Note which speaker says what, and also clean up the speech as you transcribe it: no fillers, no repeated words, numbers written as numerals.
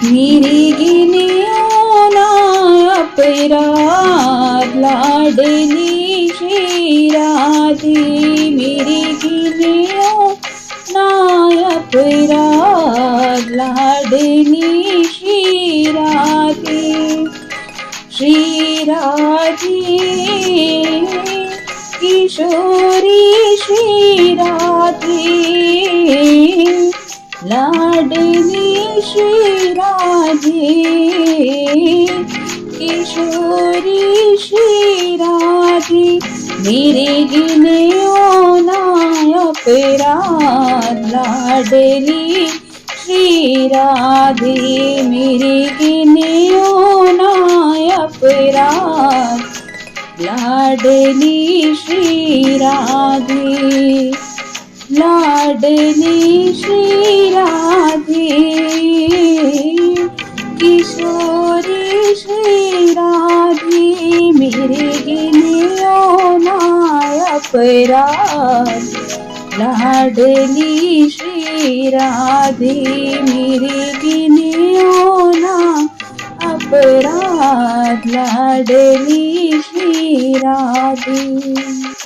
Speaker 1: मिरिगिने ना अपराध लाडली श्री राधे मिरिगिने ना अपराध लाडली श्री राधे किशोरी श्री राधे लाडली श्री राधे किशोरी श्री राधे मिरिगिने ना अपराध लाडली श्री राधे मिरिगिने ना अपराध लाडली श्री राधे लाडली श्री राधे किशोरी श्री राधे मिरिगिने ना अपराध लाडली श्री राधे मिरिगिने ना अपराध लाडली श्री राधे।